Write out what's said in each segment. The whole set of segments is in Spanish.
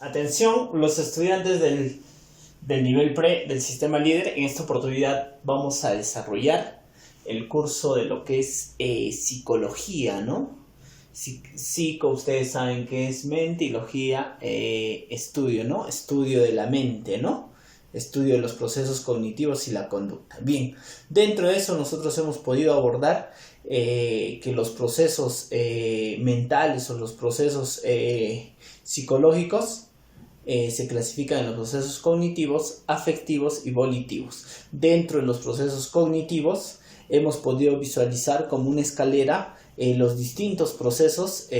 Atención, los estudiantes del nivel pre del sistema líder. En esta oportunidad vamos a desarrollar el curso de lo que es psicología, ¿no? Psico, ustedes saben que es mente, y logía, estudio, ¿no? Estudio de la mente, ¿no? Estudio de los procesos cognitivos y la conducta. Bien, dentro de eso nosotros hemos podido abordar que los procesos mentales o los procesos psicológicos se clasifican en los procesos cognitivos, afectivos y volitivos. Dentro de los procesos cognitivos hemos podido visualizar como una escalera los distintos procesos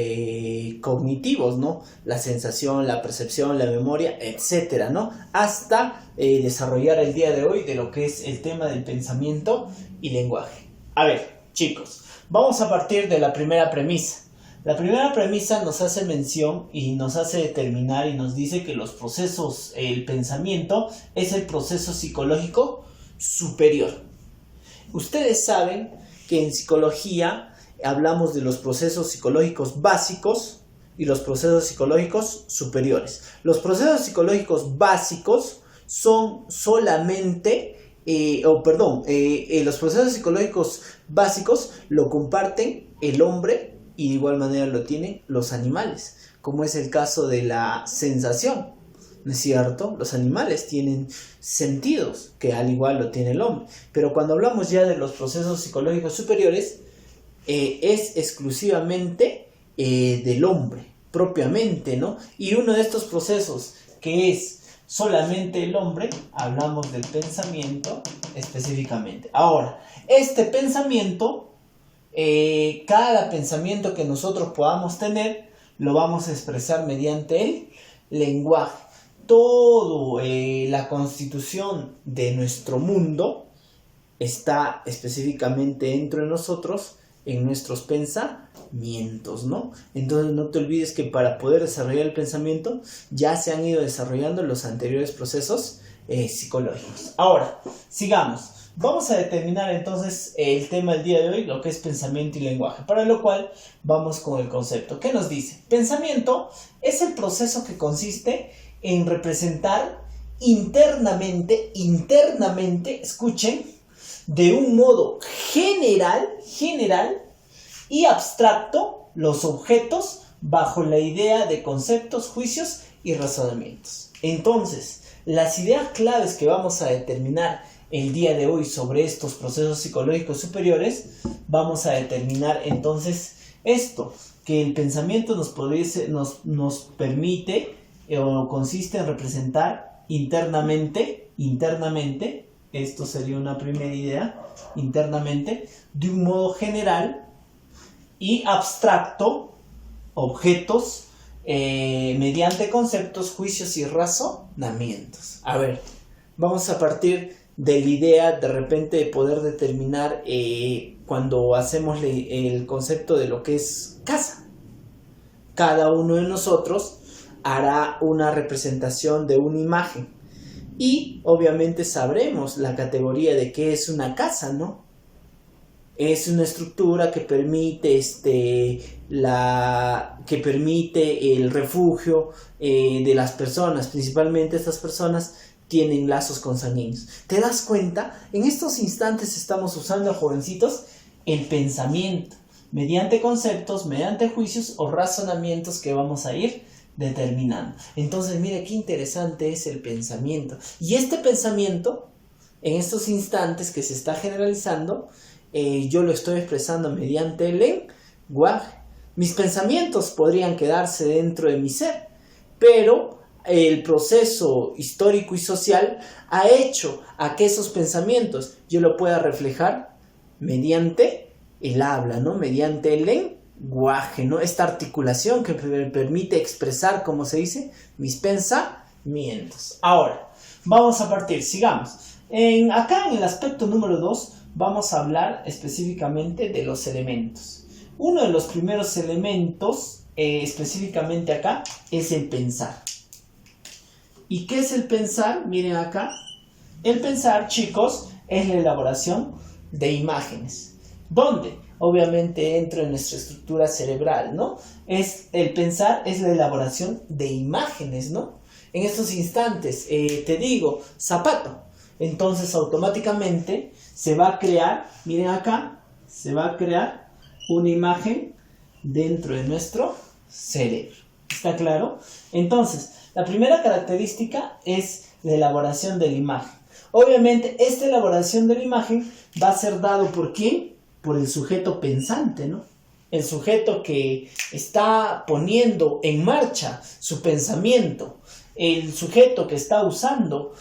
cognitivos, ¿no? La sensación, la percepción, la memoria, etcétera, ¿no? Hasta desarrollar el día de hoy de lo que es el tema del pensamiento y lenguaje. A ver, chicos, vamos a partir de la primera premisa. La primera premisa nos hace mención y nos hace determinar y nos dice que los procesos, el pensamiento es el proceso psicológico superior. Ustedes saben que en psicología hablamos de los procesos psicológicos básicos y los procesos psicológicos superiores. Los procesos psicológicos básicos son solamente, los procesos psicológicos básicos lo comparten el hombre y de igual manera lo tienen los animales, como es el caso de la sensación, ¿no es cierto? Los animales tienen sentidos que al igual lo tiene el hombre, pero cuando hablamos ya de los procesos psicológicos superiores, es exclusivamente del hombre, propiamente, ¿no? Y uno de estos procesos que es solamente el hombre, hablamos del pensamiento específicamente. Ahora, este pensamiento, cada pensamiento que nosotros podamos tener, lo vamos a expresar mediante el lenguaje. Todo la constitución de nuestro mundo está específicamente dentro de nosotros, en nuestros pensamientos, ¿no? Entonces no te olvides que para poder desarrollar el pensamiento ya se han ido desarrollando los anteriores procesos psicológicos. Ahora, sigamos. Vamos a determinar entonces el tema del día de hoy, lo que es pensamiento y lenguaje, para lo cual vamos con el concepto. ¿Qué nos dice? Pensamiento es el proceso que consiste en representar internamente, escuchen, de un modo general y abstracto los objetos bajo la idea de conceptos, juicios y razonamientos. Entonces, las ideas claves que vamos a determinar el día de hoy sobre estos procesos psicológicos superiores, vamos a determinar entonces esto, que el pensamiento nos permite o consiste en representar internamente, esto sería una primera idea, internamente, de un modo general y abstracto, objetos, mediante conceptos, juicios y razonamientos. A ver, vamos a partir de la idea de repente de poder determinar cuando hacemos el concepto de lo que es casa. Cada uno de nosotros hará una representación de una imagen y obviamente sabremos la categoría de qué es una casa, ¿no? Es una estructura que permite el refugio de las personas. Principalmente estas personas tienen lazos consanguíneos. ¿Te das cuenta? En estos instantes estamos usando, jovencitos, el pensamiento mediante conceptos, mediante juicios o razonamientos que vamos a ir determinando. Entonces, mire qué interesante es el pensamiento. Y este pensamiento, en estos instantes que se está generalizando, yo lo estoy expresando mediante el lenguaje. Mis pensamientos podrían quedarse dentro de mi ser, pero el proceso histórico y social ha hecho a que esos pensamientos yo lo pueda reflejar mediante el habla, ¿no? Mediante el lenguaje, ¿no? Esta articulación que me permite expresar, como se dice, mis pensamientos. Ahora, vamos a partir, sigamos. Acá en el aspecto número 2 vamos a hablar específicamente de los elementos. Uno de los primeros elementos, específicamente acá, es el pensar. ¿Y qué es el pensar? Miren acá. El pensar, chicos, es la elaboración de imágenes. ¿Dónde? obviamente entra en nuestra estructura cerebral, ¿no? El pensar es la elaboración de imágenes, ¿no? En estos instantes, te digo, zapato. Entonces automáticamente se va a crear, miren acá, se va a crear una imagen dentro de nuestro cerebro. ¿Está claro? Entonces, la primera característica es la elaboración de la imagen. Obviamente, esta elaboración de la imagen va a ser dado por ¿quién? Por el sujeto pensante, ¿no? El sujeto que está poniendo en marcha su pensamiento. El sujeto que está usando,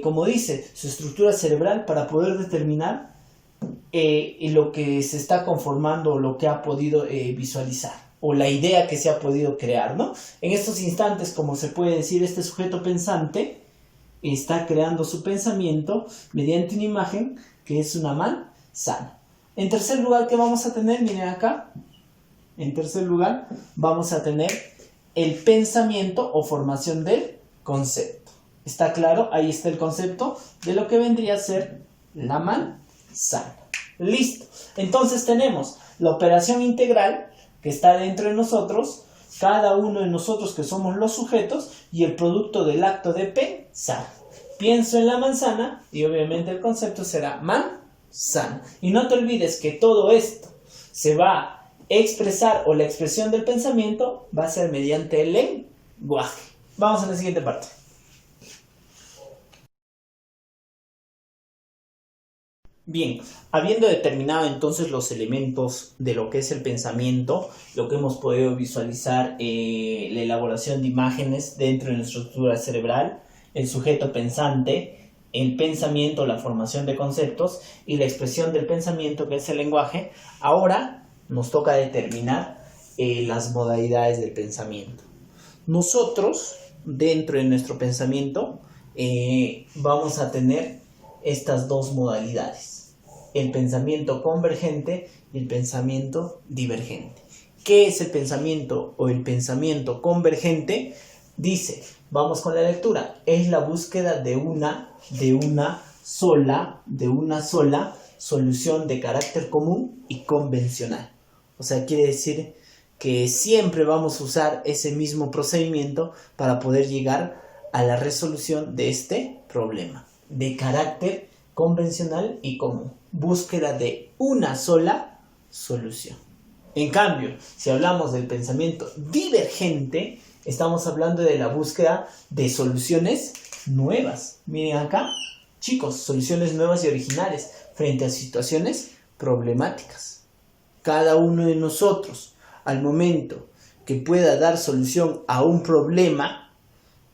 como dice, su estructura cerebral para poder determinar lo que se está conformando o lo que ha podido visualizar o la idea que se ha podido crear, ¿no? En estos instantes, como se puede decir, este sujeto pensante está creando su pensamiento mediante una imagen que es una manzana. En tercer lugar, ¿qué vamos a tener? Miren acá. En tercer lugar, vamos a tener el pensamiento o formación del concepto. ¿Está claro? Ahí está el concepto de lo que vendría a ser la manzana. Listo. Entonces tenemos la operación integral que está dentro de nosotros, cada uno de nosotros que somos los sujetos y el producto del acto de pensar. Pienso en la manzana y obviamente el concepto será manzana. Y no te olvides que todo esto se va a expresar o la expresión del pensamiento va a ser mediante el lenguaje. Vamos a la siguiente parte. Bien, habiendo determinado entonces los elementos de lo que es el pensamiento, lo que hemos podido visualizar, la elaboración de imágenes dentro de nuestra estructura cerebral, el sujeto pensante, el pensamiento, la formación de conceptos y la expresión del pensamiento que es el lenguaje, ahora nos toca determinar las modalidades del pensamiento. Nosotros, dentro de nuestro pensamiento, vamos a tener estas dos modalidades. El pensamiento convergente y el pensamiento divergente. ¿Qué es el pensamiento o el pensamiento convergente? Dice, vamos con la lectura, es la búsqueda de una sola solución de carácter común y convencional. O sea, quiere decir que siempre vamos a usar ese mismo procedimiento para poder llegar a la resolución de este problema de carácter convencional y común. Búsqueda de una sola solución. En cambio, si hablamos del pensamiento divergente, estamos hablando de la búsqueda de soluciones nuevas. Miren acá, chicos, soluciones nuevas y originales frente a situaciones problemáticas. Cada uno de nosotros, al momento que pueda dar solución a un problema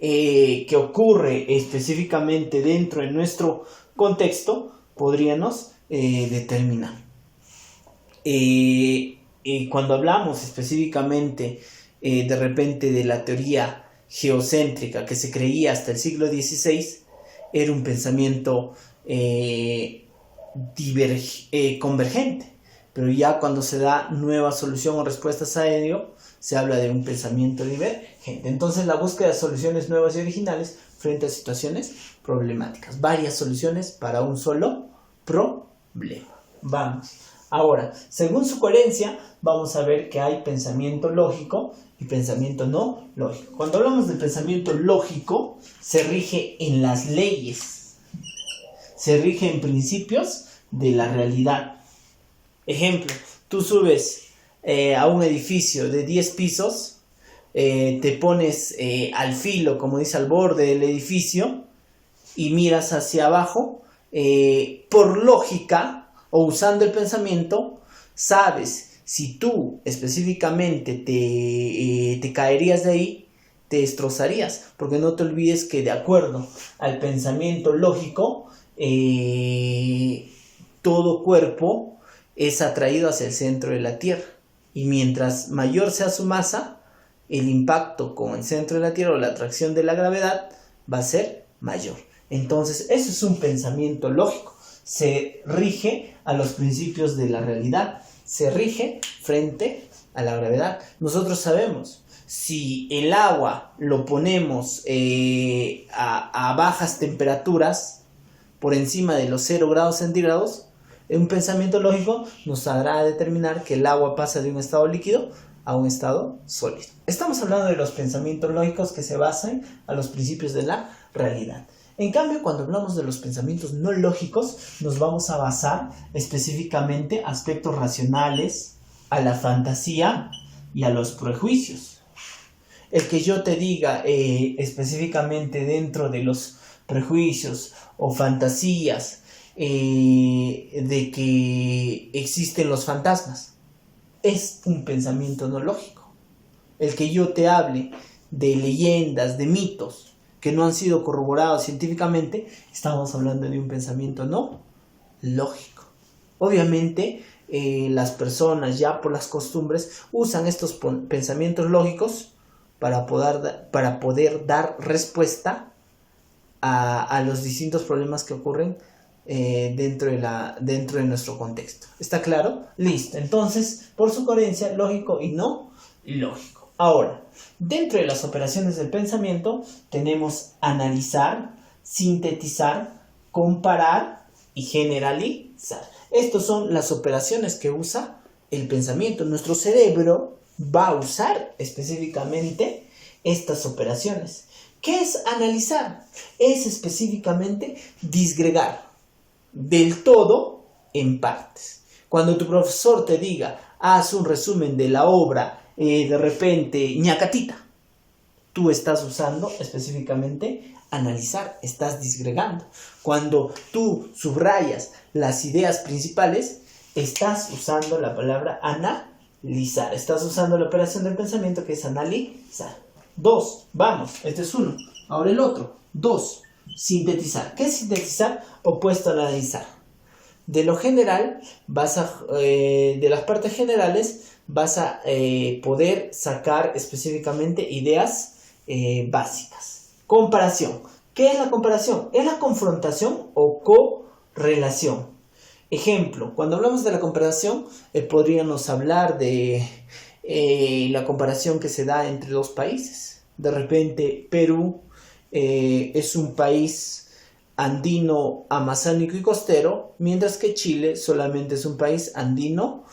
que ocurre específicamente dentro de nuestro contexto, podríamos determinar. Cuando hablamos específicamente de repente de la teoría geocéntrica que se creía hasta el siglo XVI, era un pensamiento convergente, pero ya cuando se da nueva solución o respuestas a ello, se habla de un pensamiento divergente. Entonces la búsqueda de soluciones nuevas y originales frente a situaciones problemáticas, varias soluciones para un solo problema. Vamos. Ahora, según su coherencia, vamos a ver que hay pensamiento lógico y pensamiento no lógico. Cuando hablamos del pensamiento lógico, se rige en las leyes, se rige en principios de la realidad. Ejemplo, tú subes a un edificio de 10 pisos, te pones al filo, como dice, al borde del edificio y miras hacia abajo, por lógica o usando el pensamiento, sabes si tú específicamente te caerías de ahí, te destrozarías, porque no te olvides que de acuerdo al pensamiento lógico, todo cuerpo es atraído hacia el centro de la Tierra, y mientras mayor sea su masa, el impacto con el centro de la Tierra o la atracción de la gravedad va a ser mayor. Entonces, eso es un pensamiento lógico. Se rige a los principios de la realidad, se rige frente a la gravedad. Nosotros sabemos, si el agua lo ponemos a bajas temperaturas, por encima de los 0 grados centígrados, Un pensamiento lógico nos hará determinar que el agua pasa de un estado líquido a un estado sólido. Estamos hablando de los pensamientos lógicos que se basan a los principios de la realidad. En cambio, cuando hablamos de los pensamientos no lógicos, nos vamos a basar específicamente aspectos racionales, a la fantasía y a los prejuicios. El que yo te diga específicamente dentro de los prejuicios o fantasías de que existen los fantasmas es un pensamiento no lógico. El que yo te hable de leyendas, de mitos que no han sido corroborados científicamente, estamos hablando de un pensamiento no lógico. Obviamente, las personas ya por las costumbres usan estos pensamientos lógicos para poder dar respuesta a los distintos problemas que ocurren dentro de nuestro contexto. ¿Está claro? Listo. Entonces, por su coherencia, lógico y no lógico. Ahora, dentro de las operaciones del pensamiento tenemos analizar, sintetizar, comparar y generalizar. Estas son las operaciones que usa el pensamiento. Nuestro cerebro va a usar específicamente estas operaciones. ¿Qué es analizar? Es específicamente disgregar del todo en partes. Cuando tu profesor te diga, haz un resumen de la obra, de repente, ñacatita, tú estás usando específicamente analizar, estás disgregando. Cuando tú subrayas las ideas principales, estás usando la palabra analizar. Estás usando la operación del pensamiento que es analizar. 2, vamos, este es 1. Ahora el otro, 2, sintetizar. ¿Qué es sintetizar? Opuesto a analizar. De lo general, de las partes generales, vas a poder sacar específicamente ideas básicas. Comparación. ¿Qué es la comparación? Es la confrontación o correlación. Ejemplo, cuando hablamos de la comparación, podríamos hablar de la comparación que se da entre dos países. De repente, Perú es un país andino, amazónico y costero, mientras que Chile solamente es un país andino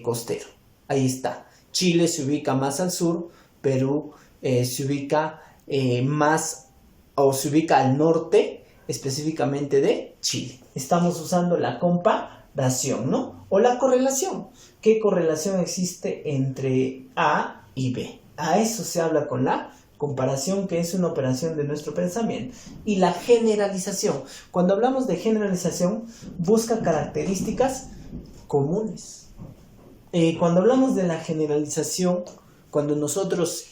costero. Ahí está. Chile se ubica más al sur, Perú se ubica se ubica al norte, específicamente de Chile. Estamos usando la comparación, ¿no? O la correlación. ¿Qué correlación existe entre A y B? A eso se habla con la comparación, que es una operación de nuestro pensamiento. Y la generalización. Cuando hablamos de generalización, busca características comunes. Cuando hablamos de la generalización, cuando nosotros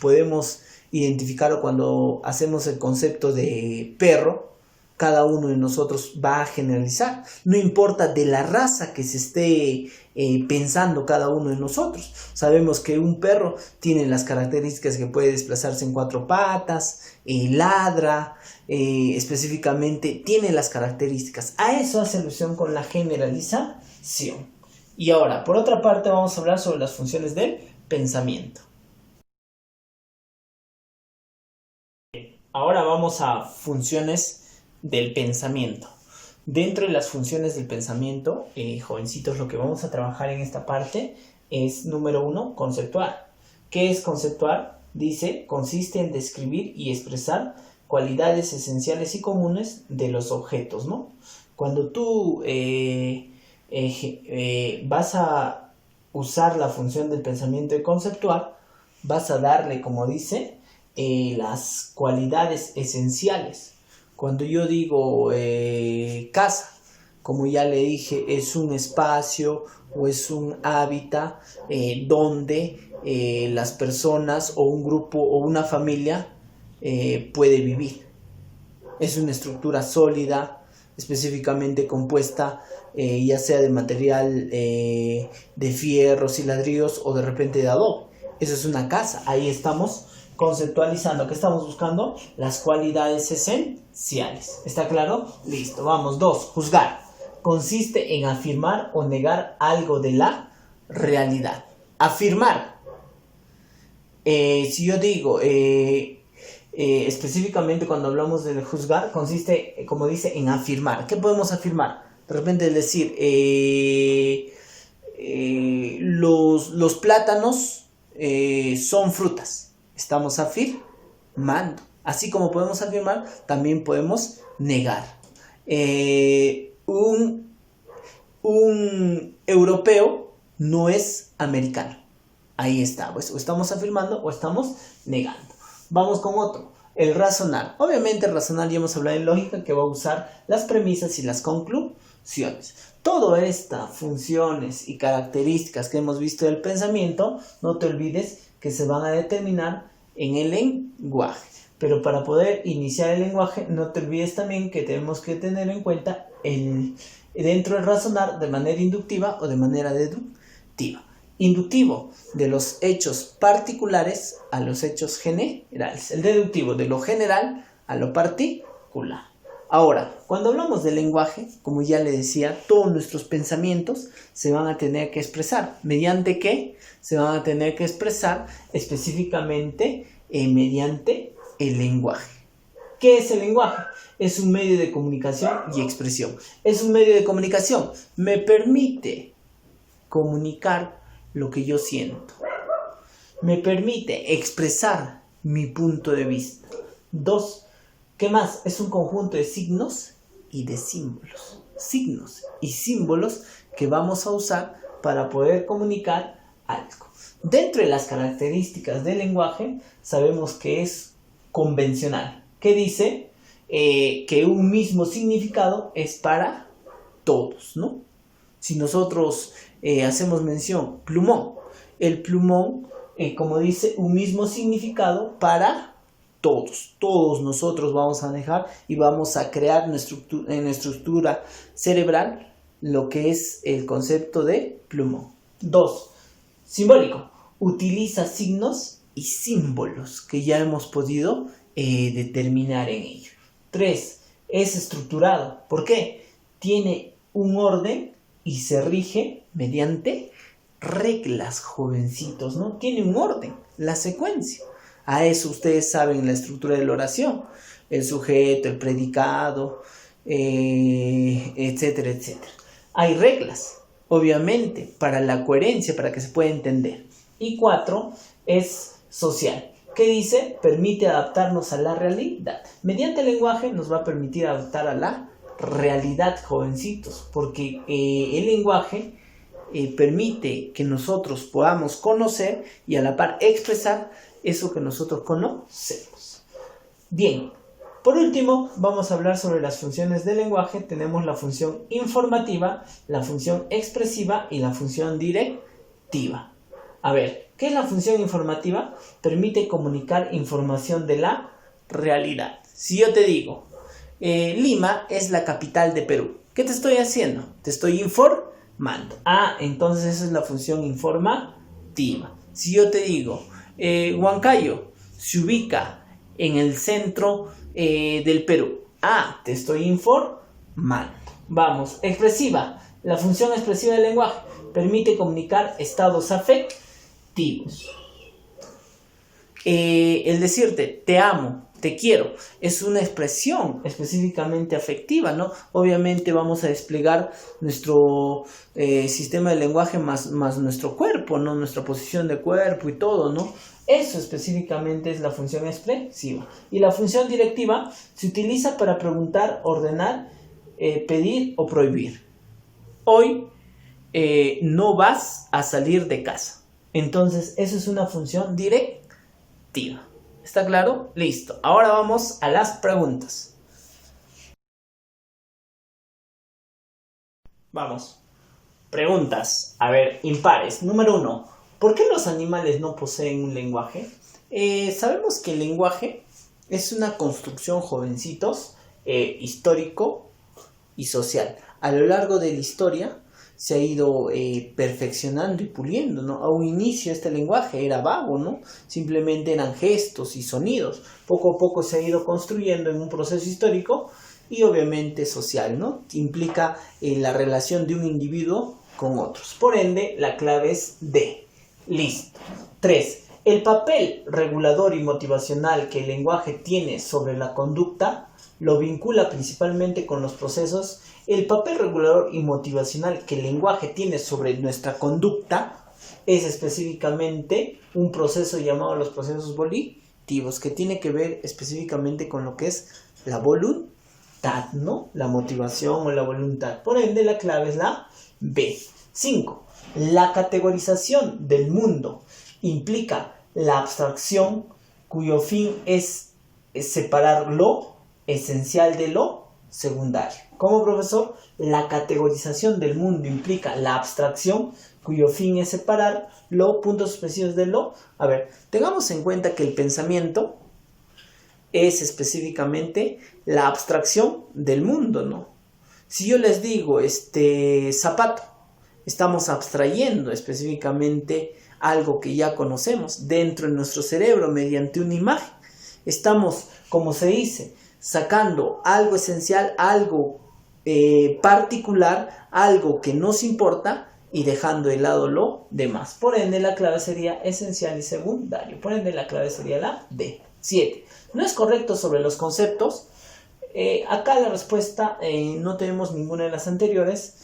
podemos identificar o cuando hacemos el concepto de perro, cada uno de nosotros va a generalizar. No importa de la raza que se esté pensando cada uno de nosotros. Sabemos que un perro tiene las características que puede desplazarse en 4 patas, ladra, específicamente tiene las características. A eso hace alusión con la generalización. Y ahora, por otra parte, vamos a hablar sobre las funciones del pensamiento. Ahora vamos a funciones del pensamiento. Dentro de las funciones del pensamiento, jovencitos, lo que vamos a trabajar en esta parte es, número 1, conceptuar. ¿Qué es conceptuar? Dice, consiste en describir y expresar cualidades esenciales y comunes de los objetos, ¿no? Cuando tú vas a usar la función del pensamiento de conceptuar, vas a darle, como dice, las cualidades esenciales. Cuando yo digo casa, como ya le dije, es un espacio o es un hábitat donde las personas o un grupo o una familia puede vivir. Es una estructura sólida, específicamente compuesta ya sea de material de fierros y ladrillos o de repente de adobe. Eso es una casa. Ahí estamos conceptualizando. ¿Qué estamos buscando? Las cualidades esenciales. ¿Está claro? Listo. Vamos. 2. Juzgar. Consiste en afirmar o negar algo de la realidad. Afirmar. Si yo digo específicamente cuando hablamos de juzgar, consiste, como dice, en afirmar. ¿Qué podemos afirmar? De repente es decir, los plátanos son frutas. Estamos afirmando. Así como podemos afirmar, también podemos negar. Un europeo no es americano. Ahí está, pues o estamos afirmando o estamos negando. Vamos con otro, el razonar. Obviamente el razonar ya hemos hablado en lógica que va a usar las premisas y las conclusiones. Todas estas funciones y características que hemos visto del pensamiento, no te olvides que se van a determinar en el lenguaje. Pero para poder iniciar el lenguaje, no te olvides también que tenemos que tener en cuenta dentro del razonar de manera inductiva o de manera deductiva. Inductivo, de los hechos particulares a los hechos generales. El deductivo, de lo general a lo particular. Ahora, cuando hablamos del lenguaje, como ya le decía, todos nuestros pensamientos se van a tener que expresar. ¿Mediante qué? Se van a tener que expresar específicamente mediante el lenguaje. ¿Qué es el lenguaje? Es un medio de comunicación y expresión. Es un medio de comunicación. Me permite comunicar lo que yo siento. Me permite expresar mi punto de vista. 2. ¿Qué más? Es un conjunto de signos y de símbolos. Signos y símbolos que vamos a usar para poder comunicar algo. Dentro de las características del lenguaje, sabemos que es convencional. ¿Qué dice? Que un mismo significado es para todos, ¿no? Si nosotros hacemos mención, plumón. El plumón, como dice, un mismo significado para todos. Todos nosotros vamos a manejar y vamos a crear en nuestra estructura cerebral lo que es el concepto de plumón. 2. Simbólico. Utiliza signos y símbolos que ya hemos podido determinar en ello. 3. Es estructurado. ¿Por qué? Tiene un orden y se rige mediante reglas, jovencitos, ¿no? Tiene un orden, la secuencia. A eso ustedes saben la estructura de la oración. El sujeto, el predicado, etcétera, etcétera. Hay reglas, obviamente, para la coherencia, para que se pueda entender. Y 4, es social. ¿Qué dice? Permite adaptarnos a la realidad. Mediante el lenguaje nos va a permitir adaptar a la realidad, jovencitos, porque el lenguaje permite que nosotros podamos conocer y a la par expresar eso que nosotros conocemos. Bien, por último vamos a hablar sobre las funciones del lenguaje. Tenemos la función informativa, la función expresiva y la función directiva. A ver, ¿qué es la función informativa? Permite comunicar información de la realidad. Si yo te digo, Lima es la capital de Perú, ¿qué te estoy haciendo? Te estoy informando. Entonces esa es la función informativa. Si yo te digo, Huancayo se ubica en el centro del Perú, te estoy informando. Vamos, expresiva. La función expresiva del lenguaje permite comunicar estados afectivos. El decirte te amo, te quiero, es una expresión específicamente afectiva, ¿no? Obviamente vamos a desplegar nuestro sistema de lenguaje más nuestro cuerpo, ¿no? Nuestra posición de cuerpo y todo, ¿no? Eso específicamente es la función expresiva. Y la función directiva se utiliza para preguntar, ordenar, pedir o prohibir. Hoy no vas a salir de casa. Entonces, eso es una función directiva. ¿Está claro? Listo. Ahora vamos a las preguntas. Vamos. Preguntas. A ver, impares. Número 1. ¿Por qué los animales no poseen un lenguaje? Sabemos que el lenguaje es una construcción, jovencitos, histórico y social. A lo largo de la historia se ha ido perfeccionando y puliendo, ¿no? A un inicio este lenguaje era vago, ¿no? Simplemente eran gestos y sonidos. Poco a poco se ha ido construyendo en un proceso histórico y obviamente social, ¿no? Implica la relación de un individuo con otros. Por ende, la clave es D. Listo. 3. El papel regulador y motivacional que el lenguaje tiene sobre la conducta lo vincula principalmente con los procesos. El papel regulador y motivacional que el lenguaje tiene sobre nuestra conducta es específicamente un proceso llamado los procesos volitivos, que tiene que ver específicamente con lo que es la voluntad, ¿no? La motivación o la voluntad. Por ende, la clave es la B. 5. La categorización del mundo implica la abstracción cuyo fin es separar lo esencial de lo secundario. ¿Cómo, profesor? La categorización del mundo implica la abstracción cuyo fin es separar lo, puntos suspensivos de lo. A ver, tengamos en cuenta que el pensamiento es específicamente la abstracción del mundo, ¿no? Si yo les digo zapato, estamos abstrayendo específicamente algo que ya conocemos dentro de nuestro cerebro mediante una imagen. Estamos, como se dice, sacando algo esencial, algo particular, algo que nos importa y dejando de lado lo demás. Por ende, la clave sería esencial y secundario. Por ende, la clave sería la D. 7. No es correcto sobre los conceptos. Acá la respuesta no tenemos ninguna de las anteriores.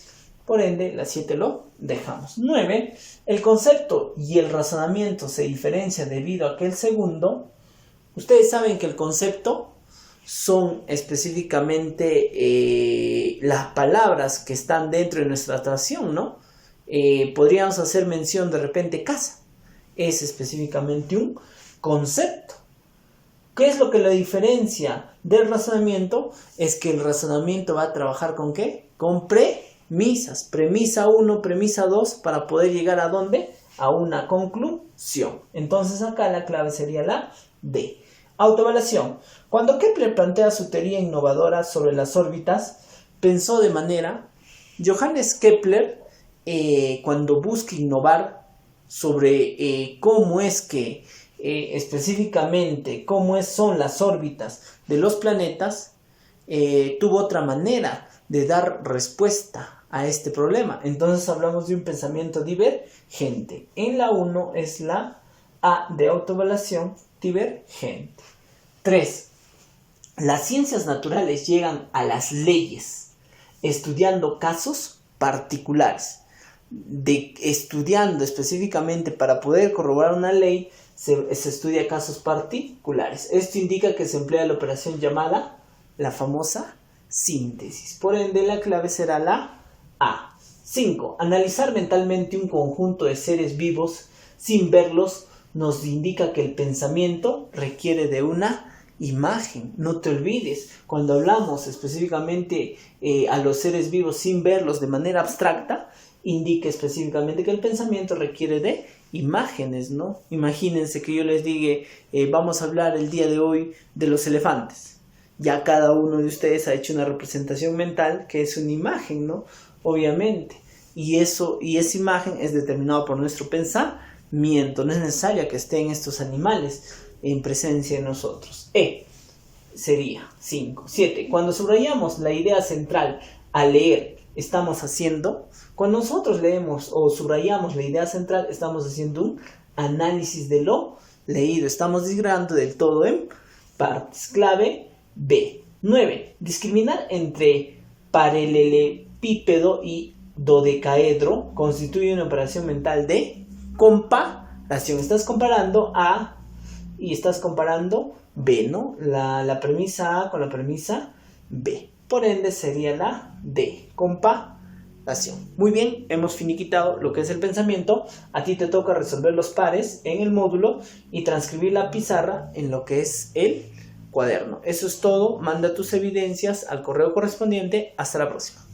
Por ende, la 7 lo dejamos. 9. El concepto y el razonamiento se diferencian debido a que el segundo, ustedes saben que el concepto son específicamente las palabras que están dentro de nuestra atracción, ¿no? Podríamos hacer mención de repente casa. Es específicamente un concepto. ¿Qué es lo que lo diferencia del razonamiento? Es que el razonamiento va a trabajar ¿con qué? Con premisas. Premisa 1, premisa 2, para poder llegar ¿a dónde? A una conclusión. Entonces acá la clave sería la D. Autoevaluación. Cuando Kepler plantea su teoría innovadora sobre las órbitas, pensó de manera, Johannes Kepler, cuando busca innovar sobre cómo es que específicamente cómo son las órbitas de los planetas, tuvo otra manera de dar respuesta a este problema. Entonces hablamos de un pensamiento divergente. En la 1 es la A de autoevaluación divergente. 3. Las ciencias naturales llegan a las leyes estudiando casos particulares. Estudiando específicamente para poder corroborar una ley, se estudia casos particulares. Esto indica que se emplea la operación llamada la famosa síntesis. Por ende, la clave será la A. 5. Analizar mentalmente un conjunto de seres vivos sin verlos nos indica que el pensamiento requiere de una imagen. No te olvides, cuando hablamos específicamente a los seres vivos sin verlos de manera abstracta, indica específicamente que el pensamiento requiere de imágenes, ¿no? Imagínense que yo les diga, vamos a hablar el día de hoy de los elefantes. Ya cada uno de ustedes ha hecho una representación mental que es una imagen, ¿no? Obviamente. Y esa imagen es determinada por nuestro pensamiento. No es necesario que estén estos animales en presencia de nosotros. Sería 5. 7. Cuando subrayamos la idea central al leer, estamos haciendo... Cuando nosotros leemos o subrayamos la idea central, estamos haciendo un análisis de lo leído. Estamos disgregando del todo en partes. Clave B. 9. Discriminar entre paralelepípedo y dodecaedro constituye una operación mental de comparación. Estás comparando A y estás comparando B, ¿no? La premisa A con la premisa B. Por ende sería la D. Comparación. Muy bien, hemos finiquitado lo que es el pensamiento. A ti te toca resolver los pares en el módulo y transcribir la pizarra en lo que es el cuaderno. Eso es todo. Manda tus evidencias al correo correspondiente. Hasta la próxima.